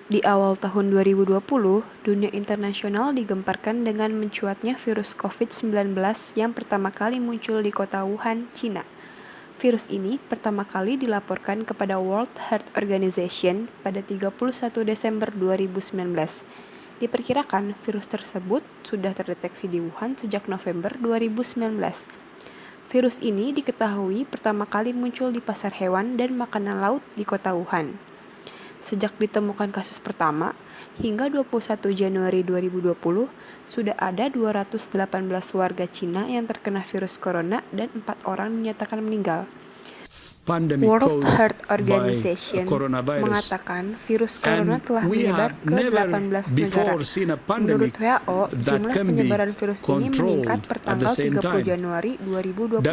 Di awal tahun 2020, dunia internasional digemparkan dengan mencuatnya virus COVID-19 yang pertama kali muncul di kota Wuhan, Cina. Virus ini pertama kali dilaporkan kepada World Health Organization pada 31 Desember 2019. Diperkirakan virus tersebut sudah terdeteksi di Wuhan sejak November 2019. Virus ini diketahui pertama kali muncul di pasar hewan dan makanan laut di kota Wuhan. Sejak ditemukan kasus pertama, hingga 21 Januari 2020, sudah ada 218 warga Cina yang terkena virus corona dan 4 orang dinyatakan meninggal. World Health Organization mengatakan virus corona telah menyebar ke 18 negara. Menurut WHO, jumlah penyebaran virus ini meningkat pertanggal 30 Januari 2020.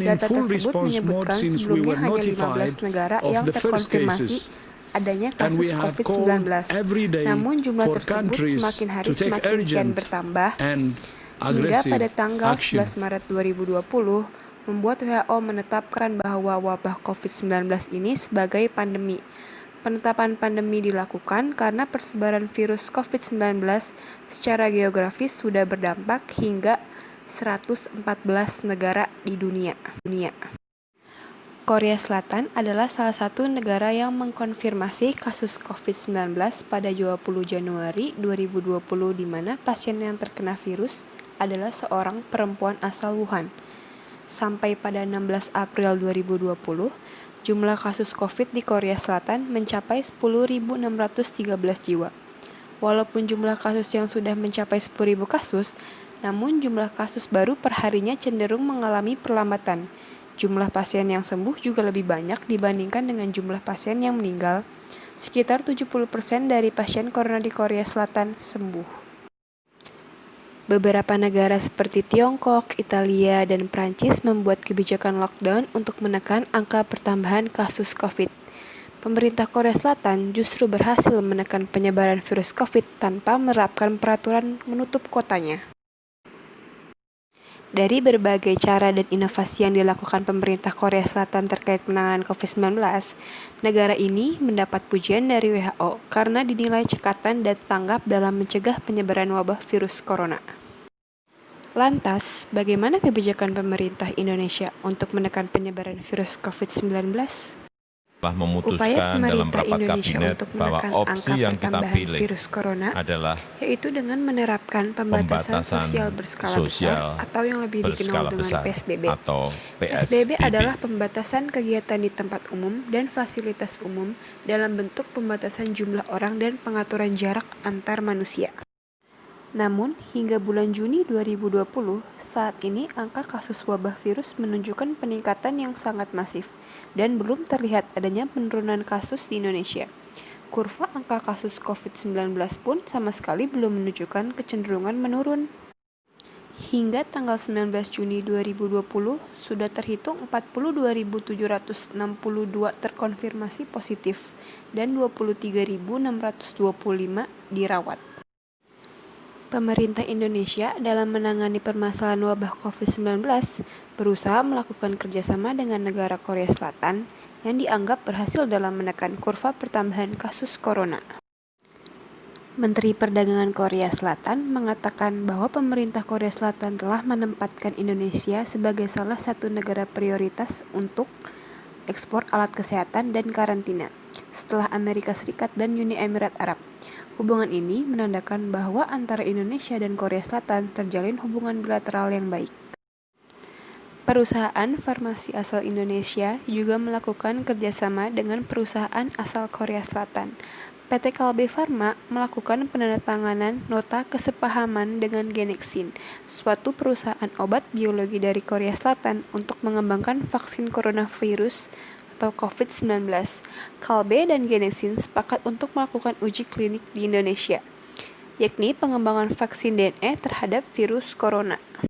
Data tersebut menyebutkan sebelumnya hanya 15 negara yang terkonfirmasi adanya kasus COVID-19. Namun jumlah tersebut semakin hari semakin kian bertambah hingga pada tanggal 11 Maret 2020 membuat WHO menetapkan bahwa wabah COVID-19 ini sebagai pandemi. Penetapan pandemi dilakukan karena persebaran virus COVID-19 secara geografis sudah berdampak hingga 114 negara di dunia. Korea Selatan adalah salah satu negara yang mengkonfirmasi kasus COVID-19 pada 20 Januari 2020 di mana pasien yang terkena virus adalah seorang perempuan asal Wuhan. Sampai pada 16 April 2020, jumlah kasus COVID di Korea Selatan mencapai 10.613 jiwa. Walaupun jumlah kasus yang sudah mencapai 10.000 kasus, namun jumlah kasus baru perharinya cenderung mengalami perlambatan. Jumlah pasien yang sembuh juga lebih banyak dibandingkan dengan jumlah pasien yang meninggal. Sekitar 70% dari pasien corona di Korea Selatan sembuh. Beberapa negara seperti Tiongkok, Italia, dan Prancis membuat kebijakan lockdown untuk menekan angka pertambahan kasus COVID. Pemerintah Korea Selatan justru berhasil menekan penyebaran virus COVID tanpa menerapkan peraturan menutup kotanya. Dari berbagai cara dan inovasi yang dilakukan pemerintah Korea Selatan terkait penanganan COVID-19, negara ini mendapat pujian dari WHO karena dinilai cekatan dan tanggap dalam mencegah penyebaran wabah virus corona. Lantas, bagaimana kebijakan pemerintah Indonesia untuk menekan penyebaran virus COVID-19? Telah memutuskan dalam rapat kabinet bahwa opsi yang kita pilih virus corona adalah yaitu dengan menerapkan pembatasan sosial berskala besar atau yang lebih dikenal dengan PSBB. PSBB adalah pembatasan kegiatan di tempat umum dan fasilitas umum dalam bentuk pembatasan jumlah orang dan pengaturan jarak antar manusia. Namun, hingga bulan Juni 2020, saat ini angka kasus wabah virus menunjukkan peningkatan yang sangat masif dan belum terlihat adanya penurunan kasus di Indonesia. Kurva angka kasus COVID-19 pun sama sekali belum menunjukkan kecenderungan menurun. Hingga tanggal 19 Juni 2020, sudah terhitung 42.762 terkonfirmasi positif dan 23.625 dirawat. Pemerintah Indonesia dalam menangani permasalahan wabah COVID-19 berusaha melakukan kerjasama dengan negara Korea Selatan yang dianggap berhasil dalam menekan kurva pertambahan kasus corona. Menteri Perdagangan Korea Selatan mengatakan bahwa pemerintah Korea Selatan telah menempatkan Indonesia sebagai salah satu negara prioritas untuk ekspor alat kesehatan dan karantina, setelah Amerika Serikat dan Uni Emirat Arab. Hubungan ini menandakan bahwa antara Indonesia dan Korea Selatan terjalin hubungan bilateral yang baik. Perusahaan farmasi asal Indonesia juga melakukan kerjasama dengan perusahaan asal Korea Selatan. PT Kalbe Farma melakukan penandatanganan nota kesepahaman dengan Genexin, suatu perusahaan obat biologi dari Korea Selatan untuk mengembangkan vaksin coronavirus atau COVID-19. Kalbe dan Genexin sepakat untuk melakukan uji klinik di Indonesia, yakni pengembangan vaksin DNA terhadap virus corona.